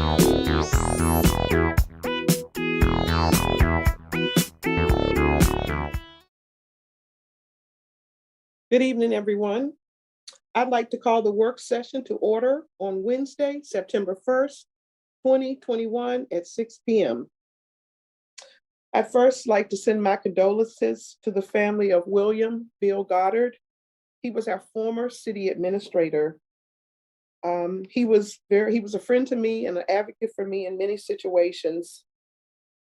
Good evening, everyone. I'd like to call the work session to order on Wednesday, September 1st, 2021 at 6 p.m. I'd first like to send my condolences to the family of William Bill Goddard. He was our former city administrator. He was a friend to me and an advocate for me in many situations.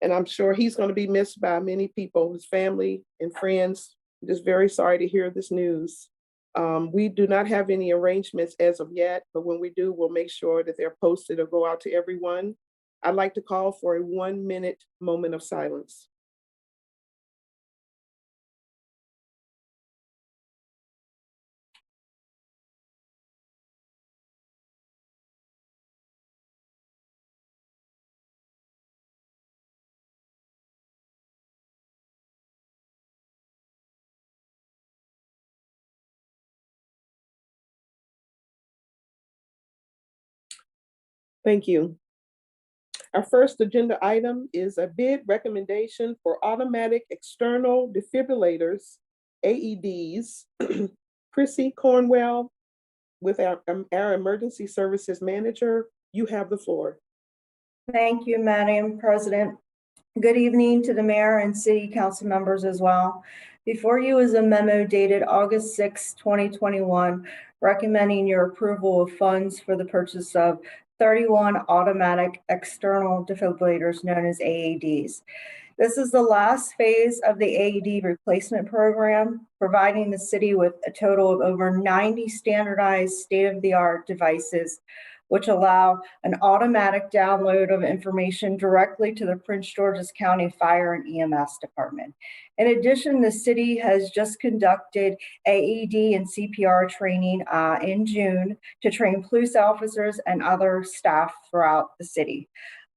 And I'm sure he's going to be missed by many people, his family and friends. I'm just very sorry to hear this news. We do not have any arrangements as of yet, but when we do, we'll make sure that they're posted or go out to everyone. I'd like to call for a 1-minute moment of silence. Thank you. Our first agenda item is a bid recommendation for automatic external defibrillators, AEDs. Chrissy Cornwell, with our emergency services manager, you have the floor. Thank you, Madam President. Good evening to the mayor and city council members as well. Before you is a memo dated August 6, 2021, recommending your approval of funds for the purchase of 31 automatic external defibrillators known as AEDs. This is the last phase of the AED replacement program, providing the city with a total of over 90 standardized state-of-the-art devices, which allow an automatic download of information directly to the Prince George's County Fire and EMS Department. In addition, the city has just conducted AED and CPR training in June to train police officers and other staff throughout the city.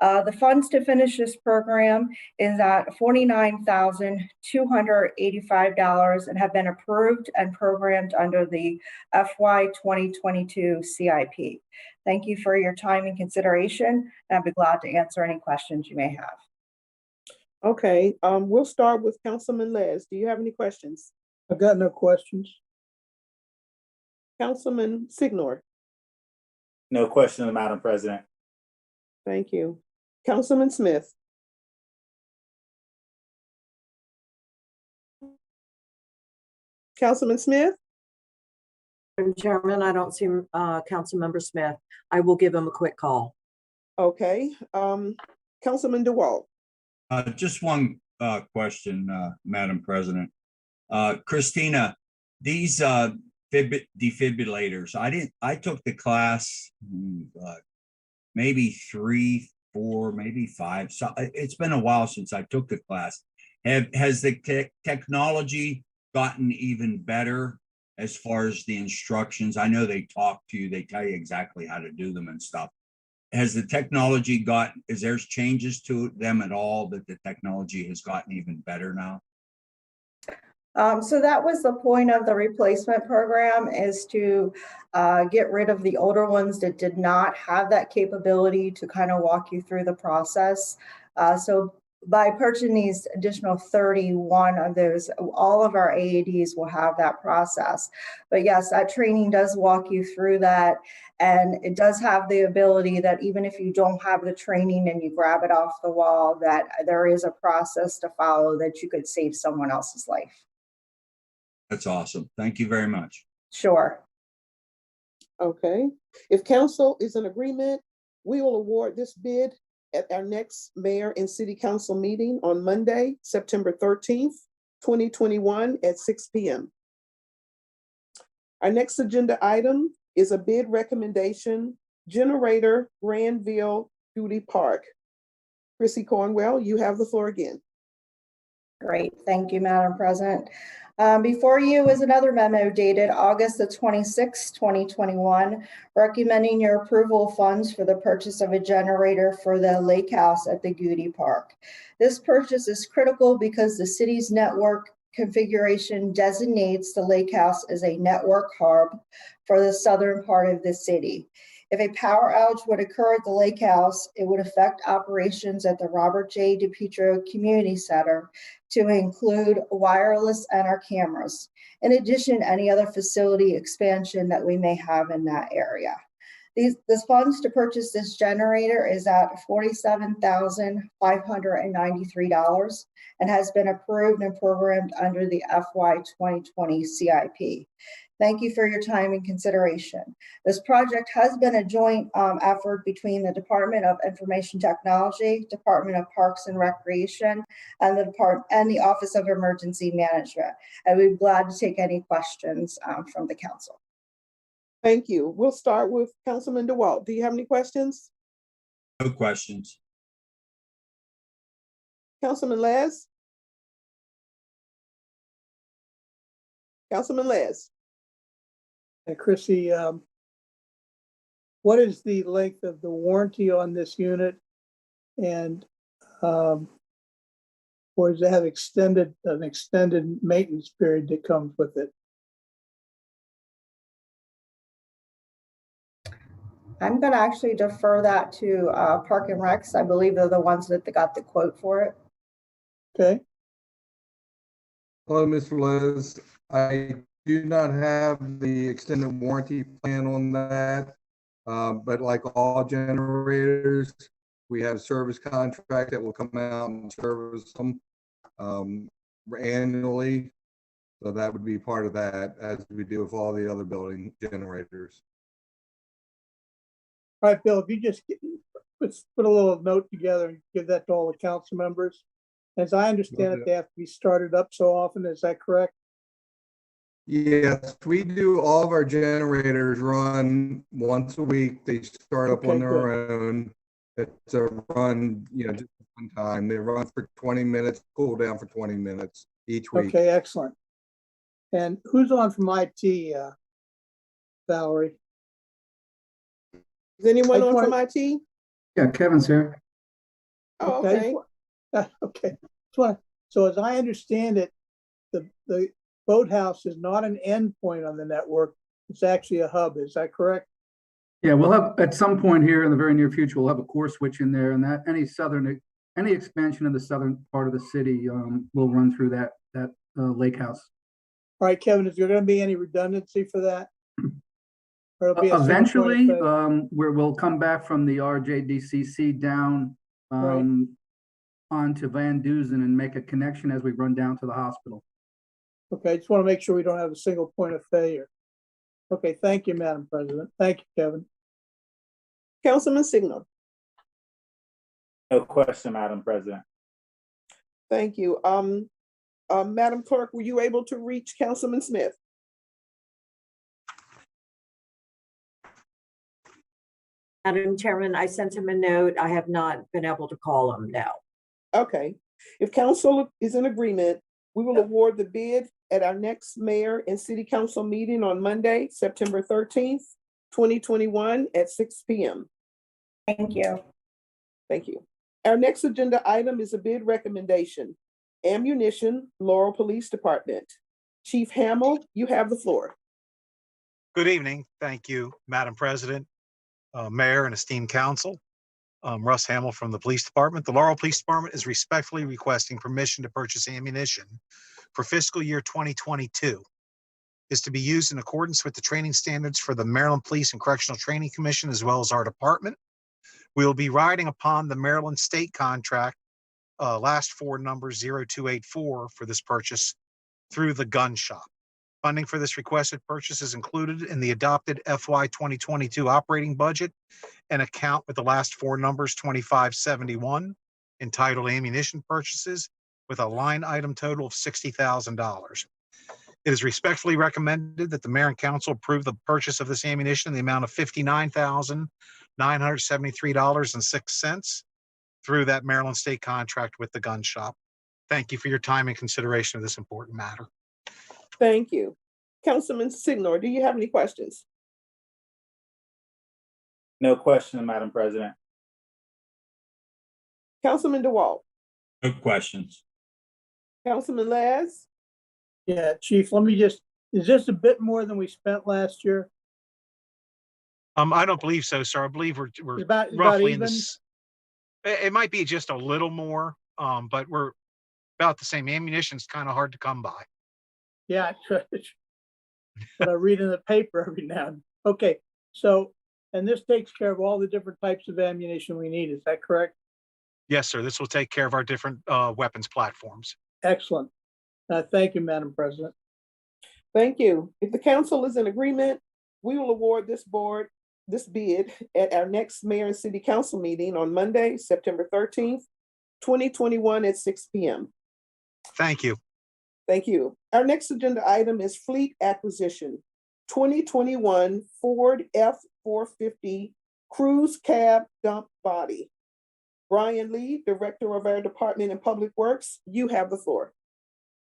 The funds to finish this program is at $49,285 and have been approved and programmed under the FY 2022 CIP. Thank you for your time and consideration, and I'd be glad to answer any questions you may have. Okay, we'll start with Councilman Les. Do you have any questions? I've got no questions. Councilman Signor. No question, Madam President. Thank you. Councilman Smith. Councilman Smith? Madam Chairman, I don't see Councilmember Smith. I will give him a quick call. Okay. Councilman DeWalt. Just one question, Madam President. Christina, these defibrillators, I took the class maybe 3, 4, maybe 5. So it's been a while since I took the class. Has the technology gotten even better as far as the instructions? I know they talk to you, they tell you exactly how to do them and stuff. Has the technology is there changes to them at all, that the technology has gotten even better now? So that was the point of the replacement program, is to get rid of the older ones that did not have that capability to kind of walk you through the process. So by purchasing these additional 31 of those, all of our AEDs will have that process. But yes, that training does walk you through that. And it does have the ability that even if you don't have the training and you grab it off the wall, that there is a process to follow that you could save someone else's life. That's awesome. Thank you very much. Sure. Okay. If council is in agreement, we will award this bid at our next mayor and city council meeting on Monday, September 13th, 2021 at 6 p.m. Our next agenda item is a bid recommendation, generator, Granville, Gude Park. Chrissy Cornwell, you have the floor again. Great, thank you, Madam President. Before you is another memo dated August the 26th, 2021, recommending your approval of funds for the purchase of a generator for the lake house at the Gude Park. This purchase is critical because the city's network configuration designates the lake house as a network hub for the southern part of the city. If a power outage would occur at the lake house, it would affect operations at the Robert J. DePietro Community Center to include wireless and our cameras. In addition, any other facility expansion that we may have in that area. This funds to purchase this generator is at $47,593 and has been approved and programmed under the FY 2020 CIP. Thank you for your time and consideration. This project has been a joint effort between the Department of Information Technology, Department of Parks and Recreation, and the Office of Emergency Management. And we'd be glad to take any questions from the council. Thank you. We'll start with Councilman DeWalt. Do you have any questions? No questions. Councilman Les? Councilman Les? And Chrissy, what is the length of the warranty on this unit? And or does it have an extended maintenance period that comes with it? I'm going to actually defer that to Park and Recs. I believe they're the ones that got the quote for it. Okay. Hello, Mr. Liz. I do not have the extended warranty plan on that, but like all generators, we have a service contract that will come out and service them annually. So that would be part of that, as we do with all the other building generators. All right, Bill, if you just put a little note together and give that to all the council members. As I understand it, they have to be started up so often. Is that correct? Yes, we do. All of our generators run once a week. They start up on their own. It's a run, just one time. They run for 20 minutes, cool down for 20 minutes each week. Okay, excellent. And who's on from IT, Valerie? Is anyone I on just from IT? Yeah, Kevin's here. Oh, okay. Okay. So as I understand it, the boathouse is not an endpoint on the network. It's actually a hub. Is that correct? Yeah, we'll have, at some point here in the very near future, we'll have a core switch in there, and that any expansion in the southern part of the city will run through that lake house. All right, Kevin, is there going to be any redundancy for that? Or it'll be a single point of Eventually, failure? where we'll come back from the RJDCC down onto Van Duzen and make a connection as we run down to the hospital. Okay, I just want to make sure we don't have a single point of failure. Okay, thank you, Madam President. Thank you, Kevin. Councilman Signor? No question, Madam President. Thank you. Madam Clerk, were you able to reach Councilman Smith? Madam Chairman, I sent him a note. I have not been able to call him now. Okay. If council is in agreement, we will award the bid at our next mayor and city council meeting on Monday, September 13th, 2021 at 6 p.m. Thank you. Thank you. Our next agenda item is a bid recommendation. Ammunition, Laurel Police Department. Chief Hamill, you have the floor. Good evening. Thank you, Madam President, Mayor, and esteemed council. Russ Hamill from the Police Department. The Laurel Police Department is respectfully requesting permission to purchase ammunition for fiscal year 2022. Is to be used in accordance with the training standards for the Maryland Police and Correctional Training Commission, as well as our department. We will be riding upon the Maryland State contract, last four numbers 0284 for this purchase through the gun shop. Funding for this requested purchase is included in the adopted FY 2022 operating budget and account with the last four numbers 2571 entitled ammunition purchases with a line item total of $60,000. It is respectfully recommended that the mayor and council approve the purchase of this ammunition in the amount of $59,973.06 through that Maryland State contract with the gun shop. Thank you for your time and consideration of this important matter. Thank you. Councilman Signor, do you have any questions? No question, Madam President. Councilman DeWalt? No questions. Councilman Les? Yeah, Chief, let me is this a bit more than we spent last year? I don't believe so, sir. I believe we're About roughly in even? this. It might be just a little more, but we're about the same. Ammunition's kind of hard to come by. Yeah, but I read in the paper every now and. Okay, so, and this takes care of all the different types of ammunition we need, is that correct? Yes, sir. This will take care of our different weapons platforms. Excellent. Thank you, Madam President. Thank you. If the council is in agreement, we will award this bid at our next mayor and city council meeting on Monday, September 13th, 2021 at 6 p.m. Thank you. Thank you. Our next agenda item is fleet acquisition. 2021 Ford F-450 Cruise Cab Dump Body. Brian Lee, Director of our Department of Public Works, you have the floor.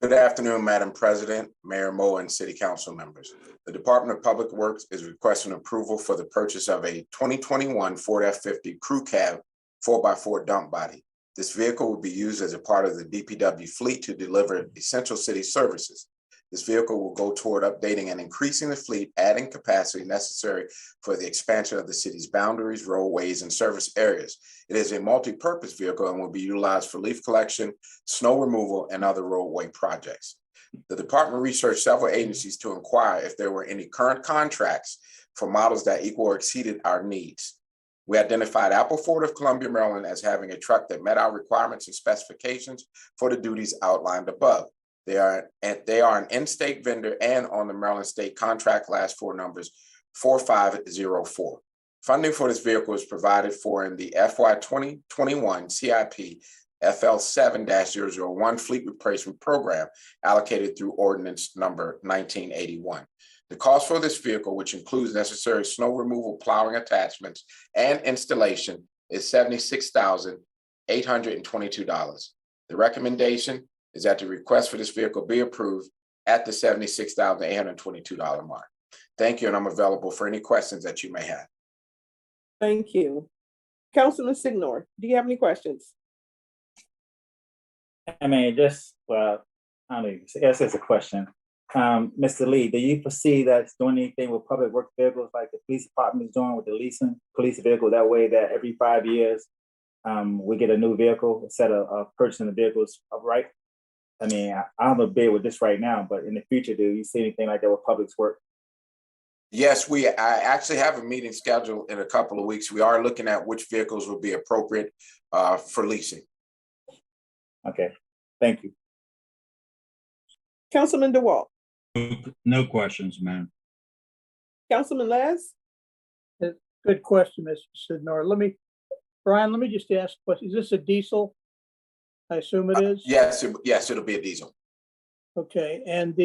Good afternoon, Madam President, Mayor Moe, and City Council members. The Department of Public Works is requesting approval for the purchase of a 2021 Ford F-50 Crew Cab 4x4 dump body. This vehicle will be used as a part of the DPW fleet to deliver essential city services. This vehicle will go toward updating and increasing the fleet, adding capacity necessary for the expansion of the city's boundaries, roadways, and service areas. It is a multi-purpose vehicle and will be utilized for leaf collection, snow removal, and other roadway projects. The department researched several agencies to inquire if there were any current contracts for models that equal or exceeded our needs. We identified Apple Ford of Columbia, Maryland as having a truck that met our requirements and specifications for the duties outlined above. They are an in-state vendor and on the Maryland State contract, last four numbers 4504. Funding for this vehicle is provided for in the FY 2021 CIP FL 7-001 Fleet Replacement Program allocated through Ordinance number 1981. The cost for this vehicle, which includes necessary snow removal, plowing attachments, and installation, is $76,822. The recommendation is that the request for this vehicle be approved at the $76,822 mark. Thank you, and I'm available for any questions that you may have. Thank you. Councilman Signor, do you have any questions? I mean, well, I don't know, I guess it's a question. Mr. Lee, do you foresee that doing anything with public work vehicles like the police department is doing with the leasing police vehicle, that way that every 5 years we get a new vehicle instead of purchasing the vehicles outright? I mean, I have a bid with this right now, but in the future, do you see anything like that with public's work? Yes, I actually have a meeting scheduled in a couple of weeks. We are looking at which vehicles would be appropriate for leasing. Okay, thank you. Councilman DeWalt. No questions, ma'am. Councilman Les? Good question, Mr. Sidnor. Brian, let me just ask a question. Is this a diesel? I assume it is? Yes, it'll be a diesel. Okay, and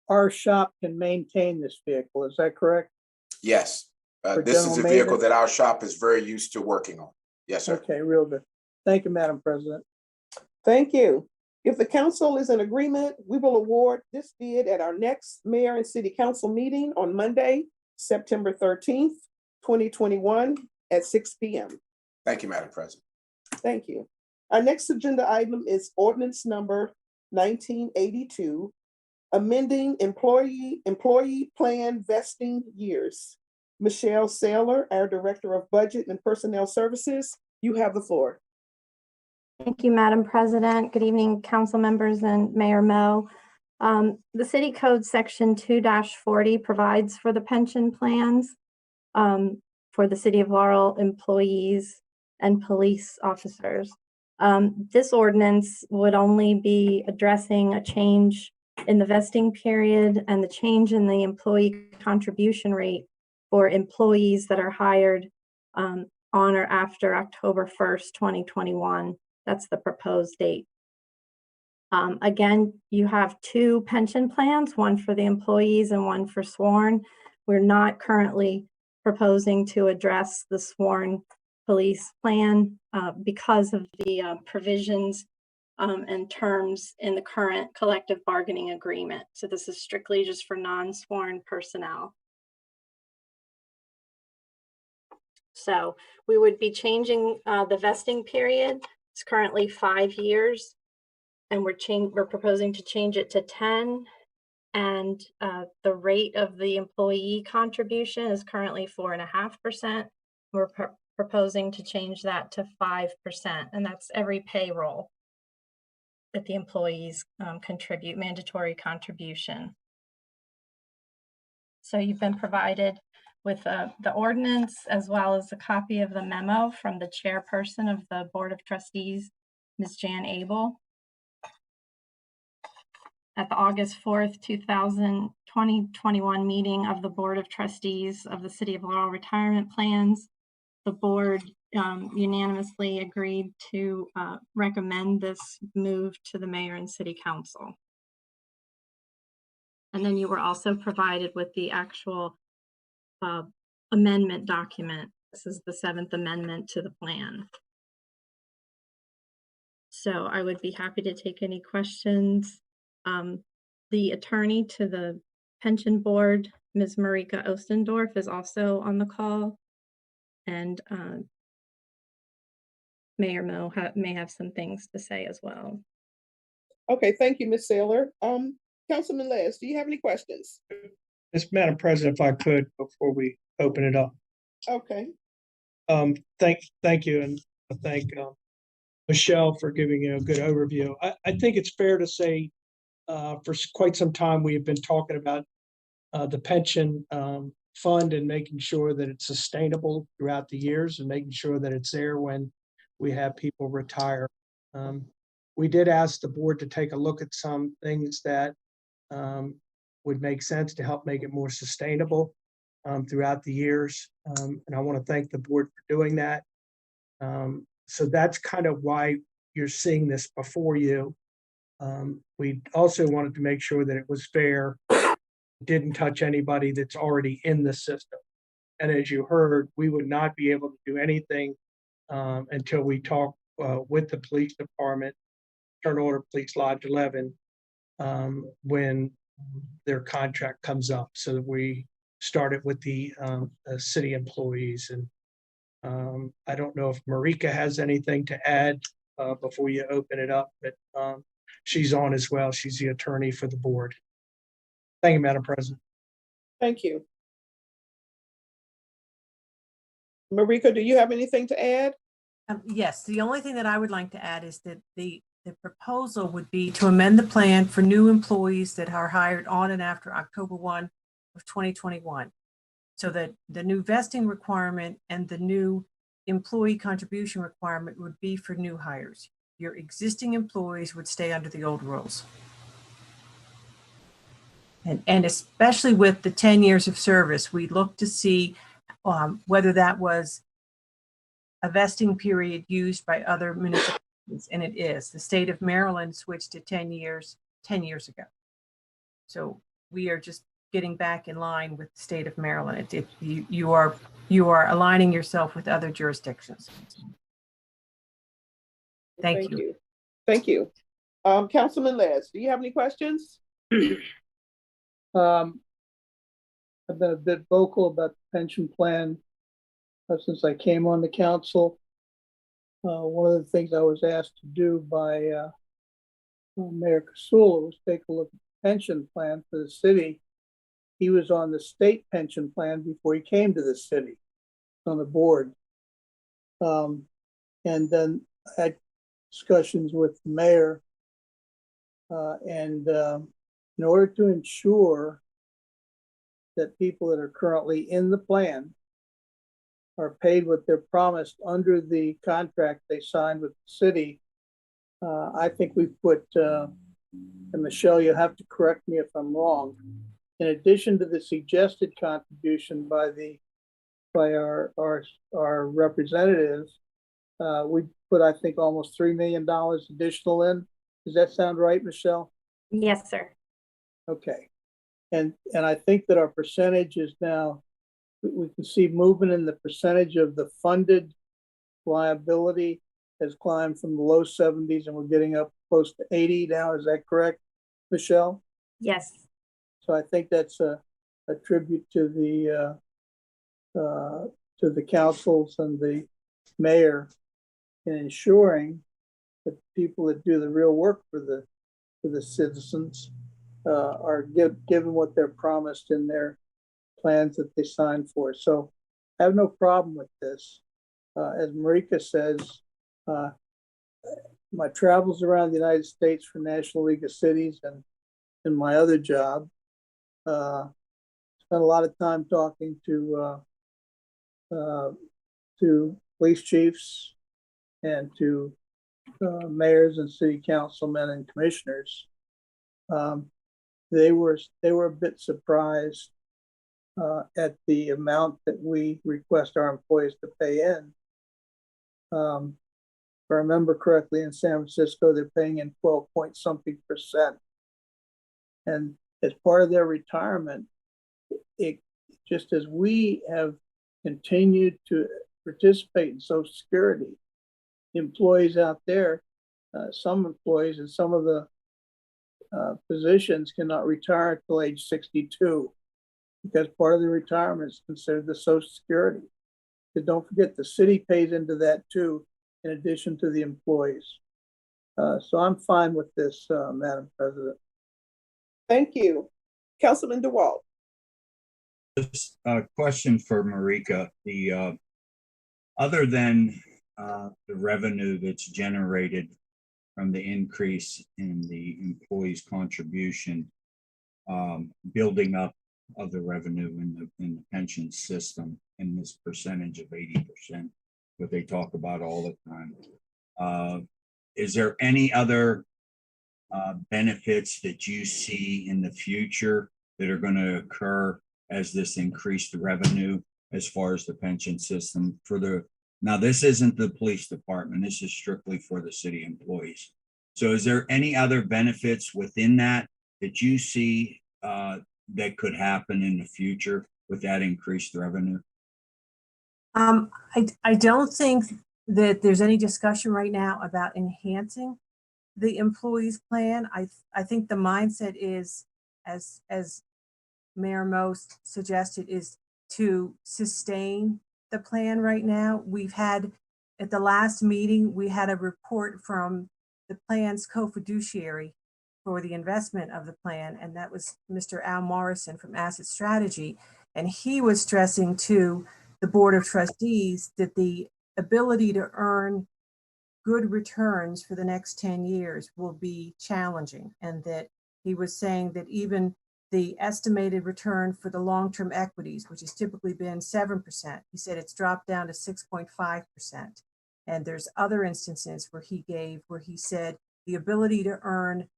our shop can maintain this vehicle, is that correct? Yes, For this is general a vehicle maintenance? that our shop is very used to working on. Yes, sir. Okay, real good. Thank you, Madam President. Thank you. If the council is in agreement, we will award this bid at our next mayor and city council meeting on Monday, September 13th, 2021 at 6 p.m. Thank you, Madam President. Thank you. Our next agenda item is ordinance number 1982, amending employee plan vesting years. Michelle Saylor, our Director of Budget and Personnel Services, you have the floor. Thank you, Madam President. Good evening, council members and Mayor Moe. The City Code Section 2-40 provides for the pension plans for the City of Laurel employees and police officers. This ordinance would only be addressing a change in the vesting period and the change in the employee contribution rate for employees that are hired on or after October 1st, 2021. That's the proposed date. Again, you have two pension plans, one for the employees and one for sworn. We're not currently proposing to address the sworn police plan because of the provisions and terms in the current collective bargaining agreement. So this is strictly just for non-sworn personnel. So we would be changing the vesting period. It's currently 5 years, and we're proposing to change it to 10. And the rate of the employee contribution is currently 4.5%. We're proposing to change that to 5%, and that's every payroll that the employees contribute, mandatory contribution. So you've been provided with the ordinance as well as a copy of the memo from the chairperson of the Board of Trustees, Ms. Jan Abel. At the August 4th, 2021 meeting of the Board of Trustees of the City of Laurel Retirement Plans, the board unanimously agreed to recommend this move to the mayor and city council. And then you were also provided with the actual amendment document. This is the 7th amendment to the plan. So I would be happy to take any questions. The attorney to the pension board, Ms. Marika Ostendorf, is also on the call. And Mayor Mo may have some things to say as well. Okay, thank you, Ms. Saylor. Councilman Les, do you have any questions? Yes, Madam President, if I could, before we open it up. Okay. Thank you, and I thank Michelle for giving a good overview. I think it's fair to say for quite some time we have been talking about the pension fund and making sure that it's sustainable throughout the years and making sure that it's there when we have people retire. We did ask the board to take a look at some things that would make sense to help make it more sustainable throughout the years. And I want to thank the board for doing that. So that's kind of why you're seeing this before you. We also wanted to make sure that it was fair, didn't touch anybody that's already in the system. And as you heard, we would not be able to do anything until we talk with the police department, Turn Order Police Lodge 11, when their contract comes up. So that we started with the city employees. And I don't know if Marika has anything to add before you open it up, but she's on as well. She's the attorney for the board. Thank you, Madam President. Thank you. Marika, do you have anything to add? Yes, the only thing that I would like to add is that the proposal would be to amend the plan for new employees that are hired on and after October 1 of 2021. So that the new vesting requirement and the new employee contribution requirement would be for new hires. Your existing employees would stay under the old rules. And especially with the 10 years of service, we look to see whether that was a vesting period used by other municipalities, and it is. The state of Maryland switched to 10 years ago. So we are just getting back in line with the state of Maryland. You are aligning yourself with other jurisdictions. Thank you. Thank you. Councilman Les, do you have any questions? I've been a bit vocal about the pension plan since I came on the council. One of the things I was asked to do by Mayor Casula was take a look at the pension plan for the city. He was on the state pension plan before he came to the city, on the board. And then I had discussions with the mayor and in order to ensure that people that are currently in the plan are paid what they're promised under the contract they signed with the city, I think we've put, and Michelle, you'll have to correct me if I'm wrong, in addition to the suggested contribution by our representatives, we put, I think, almost $3 million additional in. Does that sound right, Michelle? Yes, sir. Okay. And I think that our percentage is now, we can see movement in the percentage of the funded liability has climbed from the low 70s and we're getting up close to 80 now. Is that correct, Michelle? Yes. So I think that's a tribute to the councils and the mayor in ensuring that people that do the real work for the citizens are given what they're promised in their plans that they signed for. So I have no problem with this. As Marika says, my travels around the United States for National League of Cities and in my other job, spent a lot of time talking to police chiefs and to mayors and city councilmen and commissioners. They were a bit surprised at the amount that we request our employees to pay in. If I remember correctly, in San Francisco, they're paying in 12 point something %. And as part of their retirement, it just as we have continued to participate in Social Security, employees out there, some employees in some of the positions cannot retire until age 62 because part of the retirement is considered the Social Security. But don't forget, the city pays into that too, in addition to the employees. So I'm fine with this, Madam President. Thank you. Councilman DeWalt. Just a question for Marika. The other than the revenue that's generated from the increase in the employees' contribution, building up of the revenue in the pension system in this percentage of 80%, what they talk about all the time. Is there any other benefits that you see in the future that are going to occur as this increased revenue as far as the pension system for the, now this isn't the police department, this is strictly for the city employees. So is there any other benefits within that you see that could happen in the future with that increased revenue? I don't think that there's any discussion right now about enhancing the employees plan. I think the mindset is, as Mayor Most suggested, is to sustain the plan right now. We've had, at the last meeting, we had a report from the plan's co-fiduciary for the investment of the plan, and that was Mr. Al Morrison from Asset Strategy. And he was stressing to the Board of Trustees that the ability to earn good returns for the next 10 years will be challenging, and that he was saying that even the estimated return for the long-term equities, which has typically been 7%, he said it's dropped down to 6.5%. And there's other instances where he said the ability to earn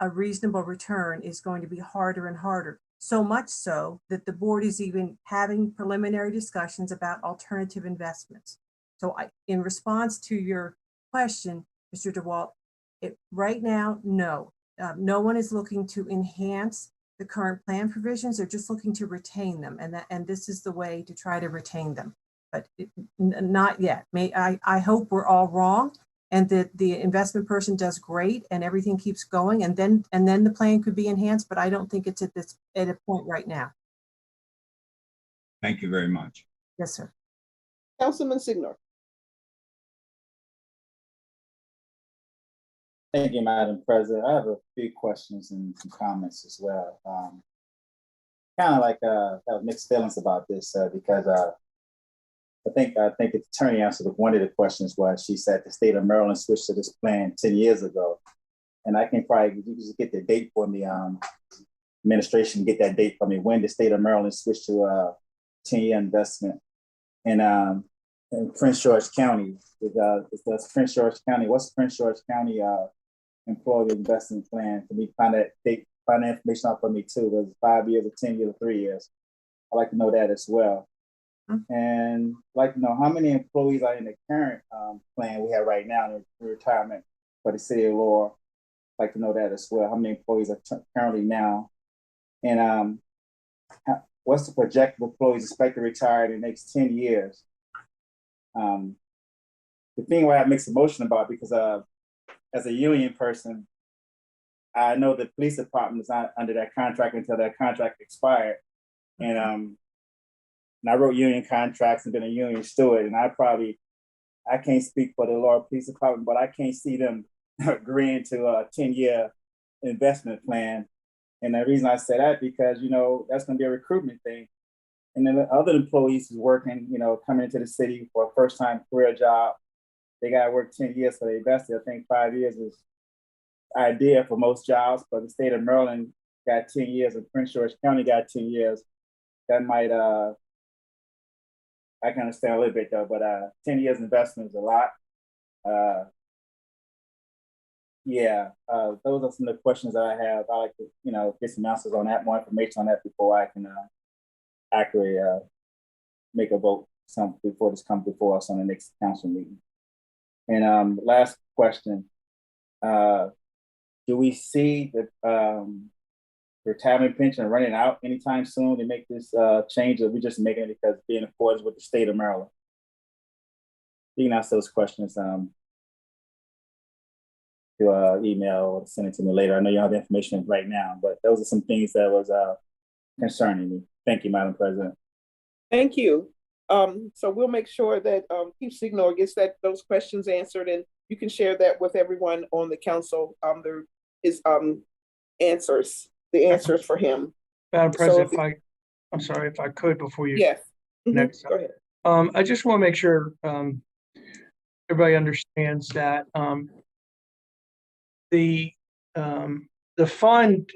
a reasonable return is going to be harder and harder. So much so that the board is even having preliminary discussions about alternative investments. So in response to your question, Mr. DeWalt, right now, no. No one is looking to enhance the current plan provisions. They're just looking to retain them. And this is the way to try to retain them. But not yet. I hope we're all wrong and that the investment person does great and everything keeps going, and then the plan could be enhanced, but I don't think it's at a point right now. Thank you very much. Yes, sir. Councilman Signor. Thank you, Madam President. I have a few questions and some comments as well. Kind of like have mixed feelings about this because I think the attorney answered one of the questions was, she said the state of Maryland switched to this plan 10 years ago. And I can probably, you just get the date for me, administration, get that date for me, when the state of Maryland switched to a 10-year investment. And in Prince George County, what's Prince George County employee investment plan? Can we find that date, find that information out for me too? Was it 5 years or 10 years or 3 years? I'd like to know that as well. And I'd like to know how many employees are in the current plan we have right now in retirement for the city of Laurel. I'd like to know that as well. How many employees are currently now? And what's the projected employees expected to retire in the next 10 years? The thing where I have mixed emotion about, because as a union person, I know the police department is not under that contract until that contract expired. And I wrote union contracts and been a union steward, and I can't speak for the Laurel Police Department, but I can't see them agreeing to a 10-year investment plan And the reason I say that because, you know, that's going to be a recruitment thing. And then the other employees is working, you know, coming into the city for a first time career job. They got to work 10 years for their vested. I think 5 years is idea for most jobs, but the state of Maryland got 10 years and Prince George County got 10 years. That might, I can understand a little bit though, but 10 years investment is a lot. Those are some of the questions that I have. I like to, you know, get some answers on that, more information on that before I can accurately make a vote before this comes before us on the next council meeting. And last question, do we see the retirement pension running out anytime soon to make this change, or we just making it because being in accordance with the state of Maryland? You can ask those questions through email or send it to me later. I know you have the information right now, but those are some things that was concerning me. Thank you, Madam President. Thank you. So we'll make sure that Chief Signor gets those questions answered, and you can share that with everyone on the council. His answers, the answers for him. Madam President, So I'm sorry if I could before you. Yes. Next. Go ahead. I just want to make sure everybody understands that the fund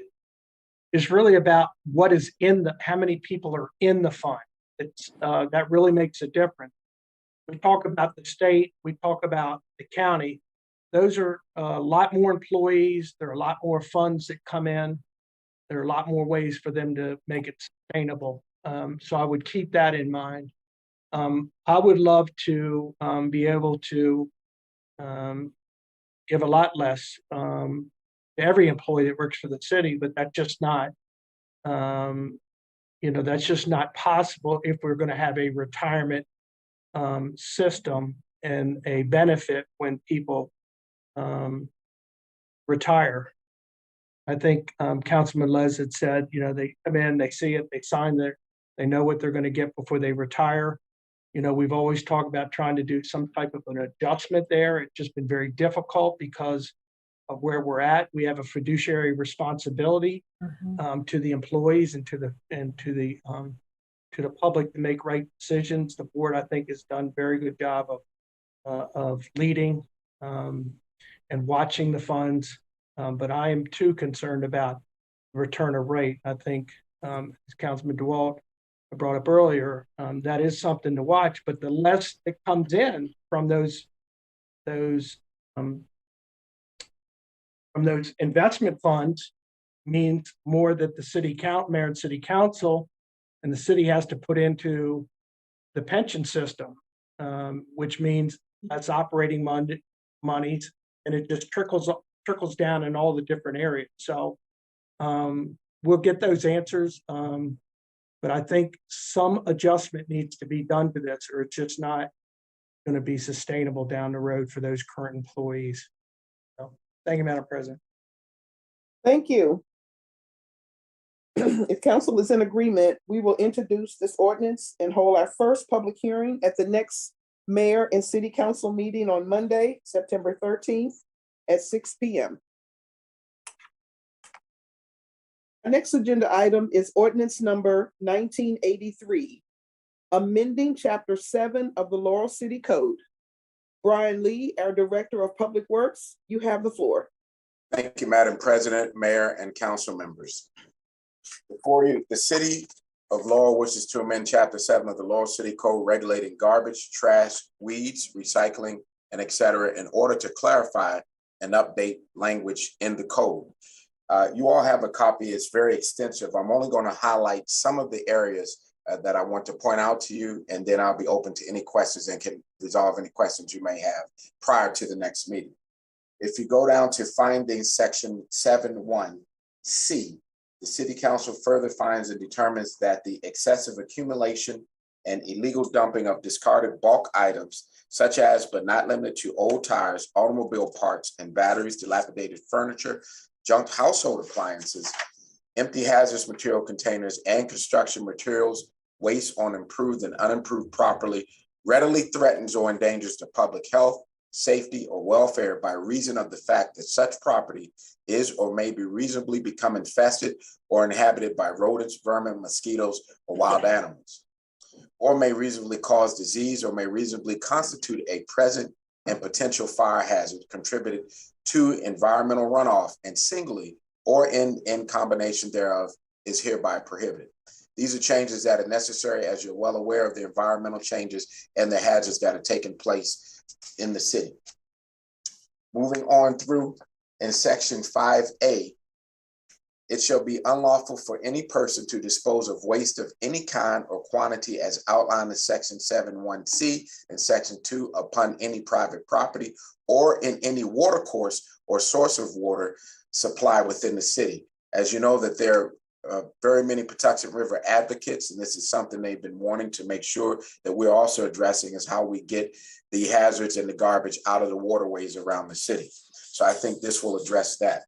is really about what is how many people are in the fund. It's that really makes a difference. We talk about the state, we talk about the county. Those are a lot more employees. There are a lot more funds that come in. There are a lot more ways for them to make it sustainable. So I would keep that in mind. I would love to be able to give a lot less to every employee that works for the city, but that's just not, that's just not possible if we're going to have a retirement system and a benefit when people retire. I think Councilman Les had said, they come in, they see it, they sign they know what they're going to get before they retire. We've always talked about trying to do some type of an adjustment there. It's just been very difficult because of where we're at. We have a fiduciary responsibility to the employees and to the public to make right decisions. The board, I think, has done a very good job of leading and watching the funds. But I am too concerned about return of rate. I think, as Councilman DeWalt brought up earlier, that is something to watch. But the less that comes in from those investment funds means more that the mayor and city council and the city has to put into the pension system, which means that's operating monies, and it just trickles down in all the different areas. So we'll get those answers, but I think some adjustment needs to be done to this, or it's just not going to be sustainable down the road for those current employees. So, thank you, Madam President. Thank you. If council is in agreement, we will introduce this ordinance and hold our first public hearing at the next mayor and city council meeting on Monday, September 13th at 6 p.m. Our next agenda item is ordinance number 1983, amending Chapter 7 of the Laurel City Code. Brian Lee, our Director of Public Works, you have the floor. Thank you, Madam President, Mayor, and council members. Before you, the city of Laurel wishes to amend Chapter 7 of the Laurel City Code regulating garbage, trash, weeds, recycling, and etc. in order to clarify and update language in the code. You all have a copy. It's very extensive. I'm only going to highlight some of the areas that I want to point out to you, and then I'll be open to any questions and can resolve any questions you may have prior to the next meeting. If you go down to findings section 7.1c, the city council further finds and determines that the excessive accumulation and illegal dumping of discarded bulk items, such as but not limited to old tires, automobile parts and batteries, dilapidated furniture, junk household appliances, empty hazardous material containers, and construction materials, waste on improved and unimproved property, readily threatens or endangers the public health, safety, or welfare by reason of the fact that such property is or may be reasonably become infested or inhabited by rodents, vermin, mosquitoes, or wild animals, or may reasonably cause disease, or may reasonably constitute a present and potential fire hazard contributed to environmental runoff, and singly or in combination thereof is hereby prohibited. These are changes that are necessary, as you're well aware of the environmental changes and the hazards that are taking place in the city. Moving on through in section 5A, it shall be unlawful for any person to dispose of waste of any kind or quantity as outlined in section 7(1)(c) and section 2 upon any private property or in any water course or source of water supply within the city. As you know, that there are very many Patuxent River advocates, and this is something they've been wanting to make sure that we're also addressing, is how we get the hazards and the garbage out of the waterways around the city. So I think this will address that.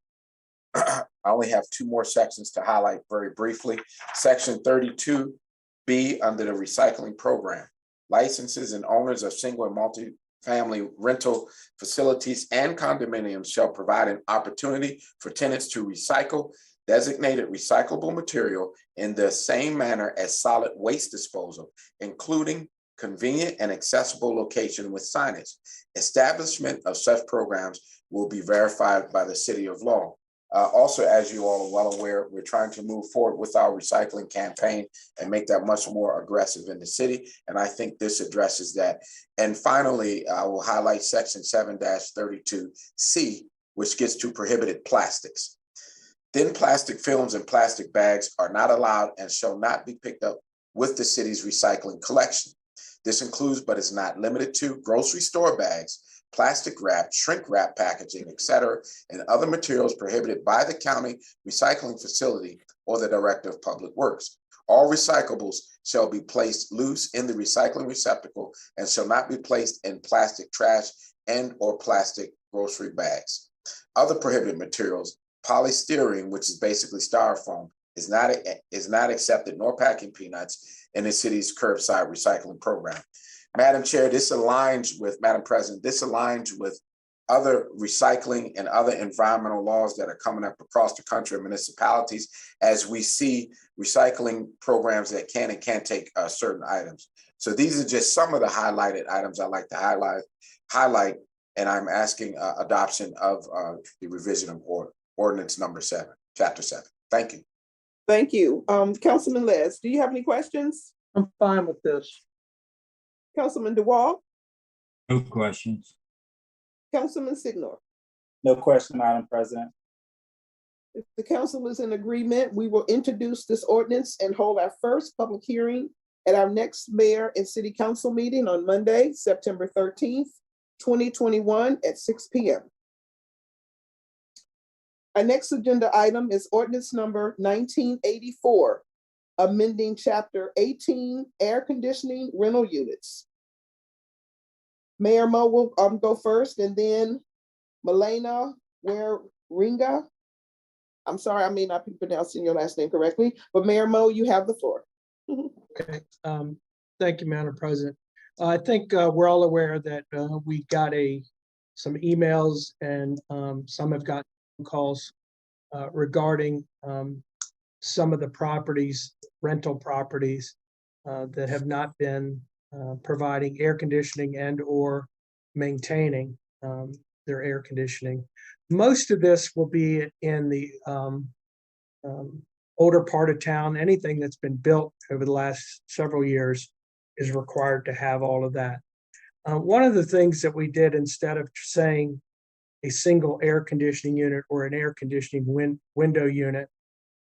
I only have 2 more sections to highlight very briefly. Section 32B under the recycling program. Licenses and owners of single and multi-family rental facilities and condominiums shall provide an opportunity for tenants to recycle designated recyclable material in the same manner as solid waste disposal, including convenient and accessible location with signage. Establishment of such programs will be verified by the City of Laurel. Also, as you all are well aware, we're trying to move forward with our recycling campaign and make that much more aggressive in the city. And I think this addresses that. And finally, I will highlight section 7-32C, which gets to prohibited plastics. Thin plastic films and plastic bags are not allowed and shall not be picked up with the city's recycling collection. This includes, but is not limited to, grocery store bags, plastic wrap, shrink wrap packaging, etc., and other materials prohibited by the county recycling facility or the Director of Public Works. All recyclables shall be placed loose in the recycling receptacle and shall not be placed in plastic trash and or plastic grocery bags. Other prohibited materials, polystyrene, which is basically styrofoam, is not accepted, nor packing peanuts in the city's curbside recycling program. Madam Chair, Madam President, this aligns with other recycling and other environmental laws that are coming up across the country and municipalities as we see recycling programs that can and can't take certain items. So these are just some of the highlighted items I'd like to highlight, and I'm asking adoption of the revision of Ordinance number 7, Chapter 7. Thank you. Thank you. Councilman Les, do you have any questions? I'm fine with this. Councilman DeWall? No questions. Councilman Signor? No question, Madam President. If the council is in agreement, we will introduce this ordinance and hold our first public hearing at our next mayor and city council meeting on Monday, September 13th, 2021 at 6 p.m. Our next agenda item is ordinance number 1984, amending Chapter 18, air conditioning rental units. Mayor Mo will go first, and then Milena Waringa. I'm sorry, I may not be pronouncing your last name correctly, but Mayor Mo, you have the floor. Okay, thank you, Madam President. I think we're all aware that we got some emails and some have gotten calls regarding some of the properties, rental properties that have not been providing air conditioning and or maintaining their air conditioning. Most of this will be in the older part of town. Anything that's been built over the last several years is required to have all of that. One of the things that we did, instead of saying a single air conditioning unit or an air conditioning window unit,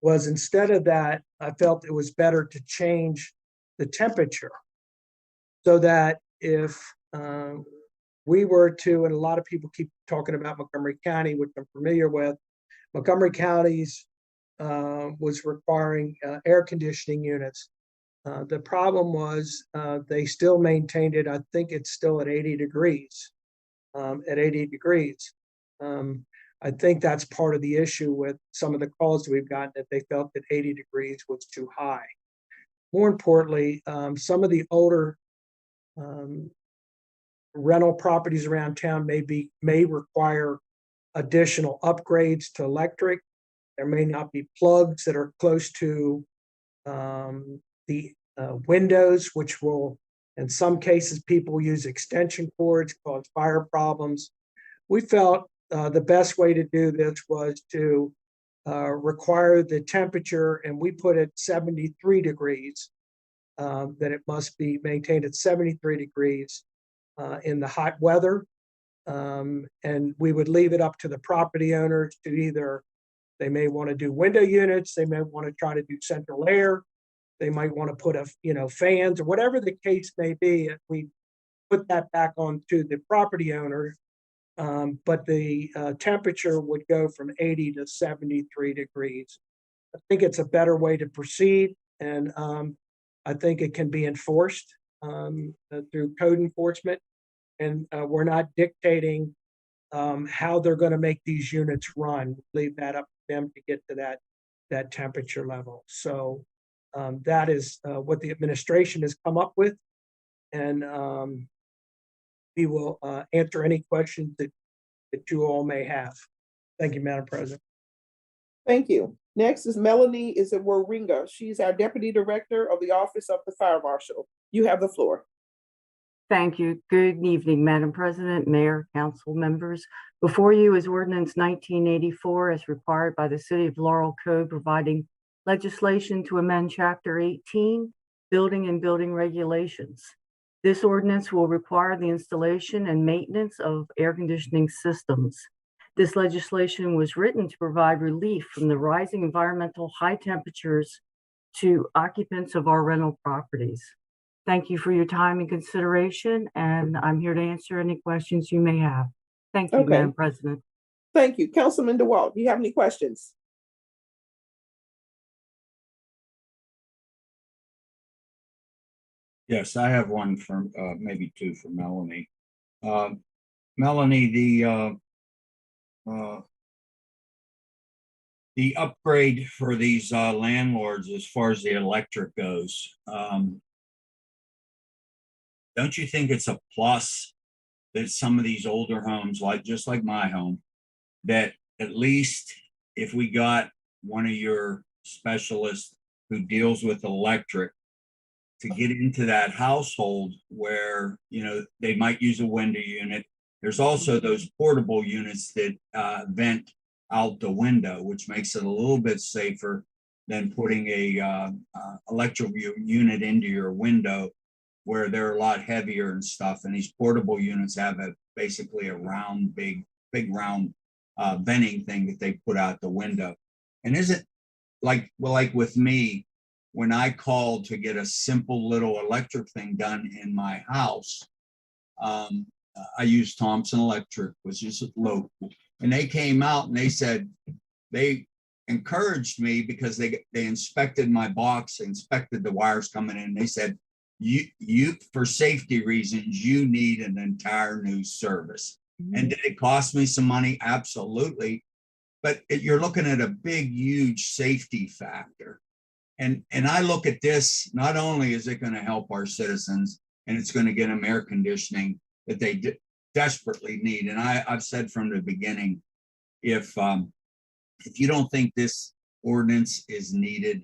was instead of that, I felt it was better to change the temperature so that if we were to, and a lot of people keep talking about Montgomery County, which I'm familiar with, Montgomery County's was requiring air conditioning units. The problem was they still maintained it. I think it's still at 80 degrees. I think that's part of the issue with some of the calls that we've gotten, that they felt that 80 degrees was too high. More importantly, some of the older rental properties around town may require additional upgrades to electric. There may not be plugs that are close to the windows, which will, in some cases, people use extension cords, cause fire problems. We felt the best way to do this was to require the temperature, and we put it 73 degrees, that it must be maintained at 73 degrees in the hot weather. And we would leave it up to the property owners to either, they may want to do window units, they may want to try to do central air, they might want to put fans, or whatever the case may be. We put that back onto the property owner, but the temperature would go from 80 to 73 degrees. I think it's a better way to proceed, and I think it can be enforced through code enforcement, and we're not dictating how they're going to make these units run. Leave that up to them to get to that temperature level. So that is what the administration has come up with, and we will answer any questions that you all may have. Thank you, Madam President. Thank you. Next is Melanie Waringa. She's our Deputy Director of the Office of the Fire Marshal. You have the floor. Thank you. Good evening, Madam President, Mayor, Council members. Before you is Ordinance 1984 as required by the City of Laurel Code, providing legislation to amend Chapter 18, Building and Building Regulations. This ordinance will require the installation and maintenance of air conditioning systems. This legislation was written to provide relief from the rising environmental high temperatures to occupants of our rental properties. Thank you for your time and consideration, and I'm here to answer any questions you may have. Thank you, Okay. Madam President. Thank you. Councilman DeWalt, do you have any questions? Yes, I have one for maybe two for Melanie. Melanie, the upgrade for these landlords as far as the electric goes, don't you think it's a plus that some of these older homes, just like my home, that at least if we got one of your specialists who deals with electric to get into that household where, they might use a window unit. There's also those portable units that vent out the window, which makes it a little bit safer than putting a electrical unit into your window, where they're a lot heavier and stuff. And these portable units have basically a round, big round venting thing that they put out the window. And is it like with me, when I called to get a simple little electric thing done in my house, I used Thompson Electric, which is local, and they came out and they said, they encouraged me because they inspected my box, inspected the wires coming in. They said, you for safety reasons, you need an entire new service. Mm-hmm. And did it cost me some money? Absolutely. But you're looking at a big, huge safety factor. And I look at this, not only is it going to help our citizens, and it's going to get them air conditioning that they desperately need. And I've said from the beginning, if you don't think this ordinance is needed,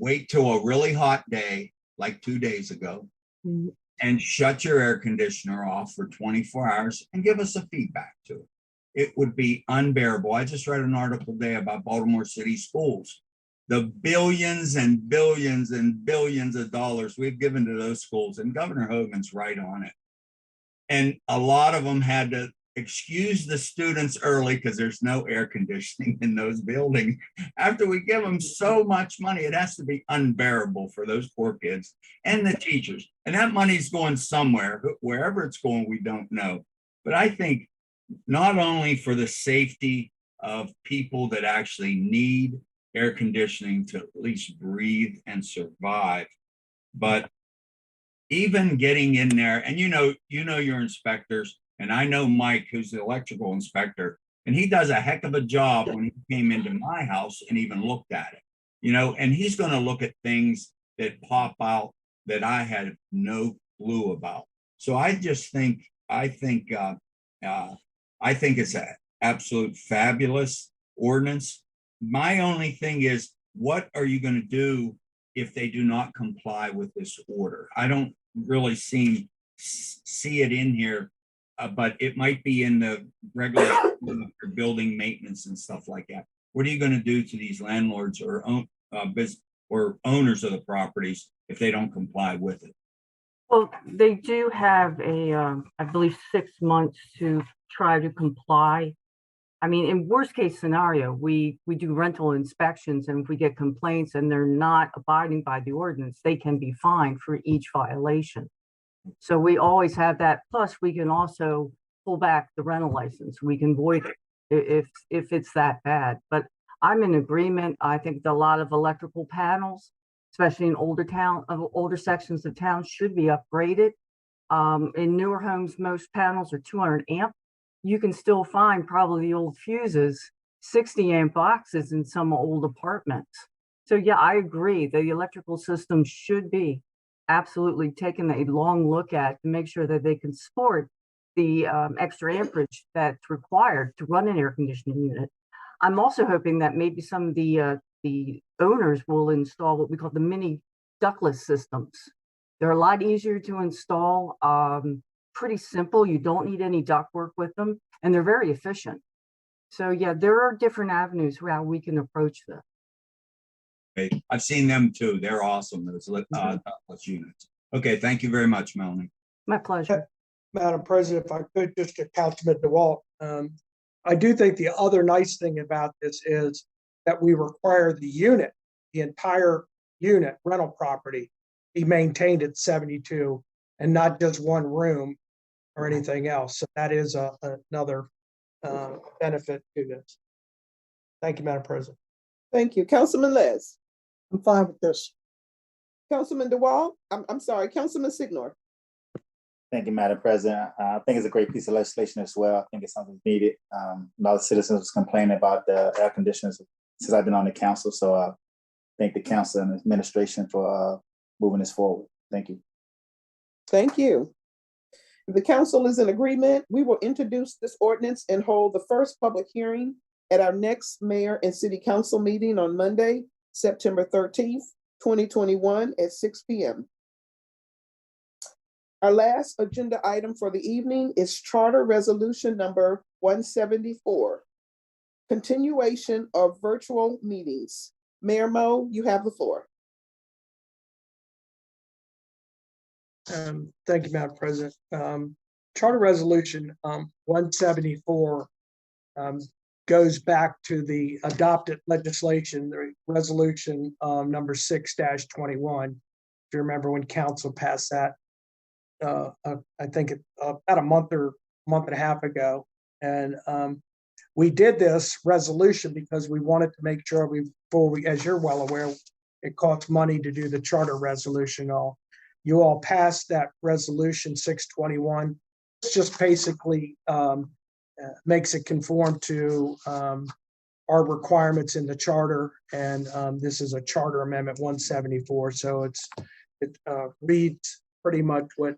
wait till a really hot day, like 2 days ago, and shut your air conditioner off for 24 hours and give us a feedback to it. It would be unbearable. I just read an article today about Baltimore City schools. The billions and billions and billions of dollars we've given to those schools, and Governor Hogan's right on it. And a lot of them had to excuse the students early because there's no air conditioning in those buildings. After we give them so much money, it has to be unbearable for those poor kids and the teachers. And that money's going somewhere. Wherever it's going, we don't know. But I think not only for the safety of people that actually need air conditioning to at least breathe and survive, but even getting in there, and you know your inspectors, and I know Mike, who's the electrical inspector, and he does a heck of a job when he came into my house and even looked at it, and he's going to look at things that pop out that I had no clue about. So I just think, I think it's an absolute fabulous ordinance. My only thing is, what are you going to do if they do not comply with this order? I don't really see it in here, but it might be in the regular building maintenance and stuff like that. What are you going to do to these landlords or owners of the properties if they don't comply with it? Well, they do have a, I believe, 6 months to try to comply. I mean, in worst case scenario, we do rental inspections, and if we get complaints and they're not abiding by the ordinance, they can be fined for each violation. So we always have that. Plus, we can also pull back the rental license. We can void it if it's that bad. But I'm in agreement. I think that a lot of electrical panels, especially in older sections of town, should be upgraded. In newer homes, most panels are 200 amp. You can still find probably the old fuses, 60 amp boxes in some old apartments. So yeah, I agree. The electrical system should be absolutely taken a long look at to make sure that they can support the extra amperage that's required to run an air conditioning unit. I'm also hoping that maybe some of the owners will install what we call the mini ductless systems. They're a lot easier to install, pretty simple. You don't need any ductwork with them, and they're very efficient. So yeah, there are different avenues how we can approach this. Okay. I've seen them too. They're awesome, those ductless units. Okay, thank you very much, Melanie. My pleasure. Madam President, if I could, just to Councilman DeWalt, I do think the other nice thing about this is that we require the entire unit rental property be maintained at 72 and not just one room or anything else. So that is another benefit to this. Thank you, Madam President. Thank you. Councilman Les. I'm fine with this. Councilman DeWalt, I'm sorry, Councilman Signor. Thank you, Madam President. I think it's a great piece of legislation as well. I think it's something needed. A lot of citizens was complaining about the air conditioners since I've been on the council. So I thank the council and the administration for moving this forward. Thank you. Thank you. If the council is in agreement, we will introduce this ordinance and hold the first public hearing at our next mayor and city council meeting on Monday, September 13th, 2021 at 6 p.m. Our last agenda item for the evening is Charter Resolution number 174, continuation of virtual meetings. Mayor Mo, you have the floor. Thank you, Madam President. Charter Resolution 174 goes back to the adopted legislation, the resolution number 6-21. If you remember when council passed that, I think about a month and a half ago. And we did this resolution because we wanted to make sure before we, as you're well aware, it costs money to do the charter resolution. You all passed that resolution 621. It's just basically makes it conform to our requirements in the charter. And this is a charter amendment 174. So it reads pretty much what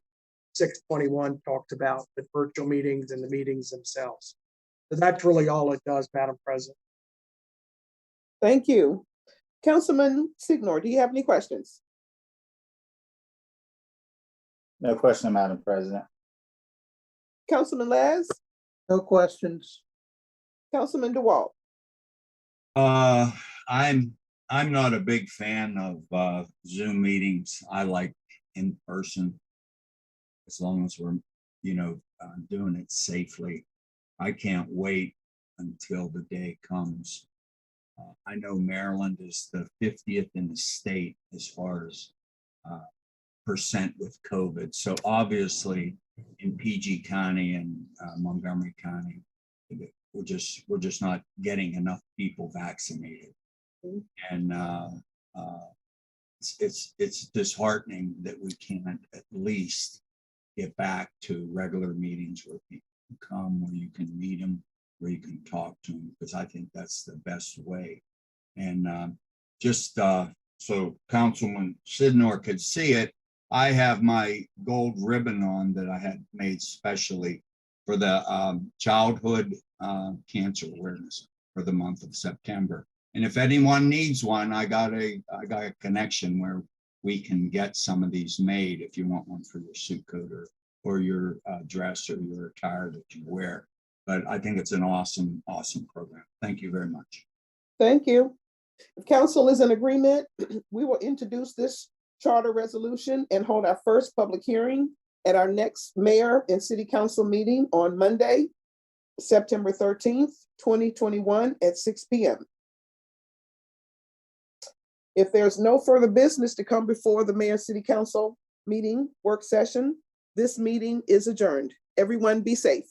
621 talked about, the virtual meetings and the meetings themselves. So that's really all it does, Madam President. Thank you. Councilman Signor, do you have any questions? No question, Madam President. Councilman Les? No questions. Councilman DeWalt? I'm not a big fan of Zoom meetings. I like in person, as long as we're, doing it safely. I can't wait until the day comes. I know Maryland is the 50th in the state as far as percent with COVID. So obviously in PG County and Montgomery County, we're just not getting enough people vaccinated. And it's disheartening that we can't at least get back to regular meetings where people can come, where you can meet them, where you can talk to them, because I think that's the best way. And so Councilman Sidnor could see it, I have my gold ribbon on that I had made specially for the childhood cancer awareness for the month of September. And if anyone needs one, I got a connection where we can get some of these made if you want one for your suit coat or your dress or your attire that you wear. But I think it's an awesome, awesome program. Thank you very much. Thank you. If council is in agreement, we will introduce this charter resolution and hold our first public hearing at our next mayor and city council meeting on Monday, September 13th, 2021 at 6 p.m. If there's no further business to come before the mayor city council meeting work session, this meeting is adjourned. Everyone be safe.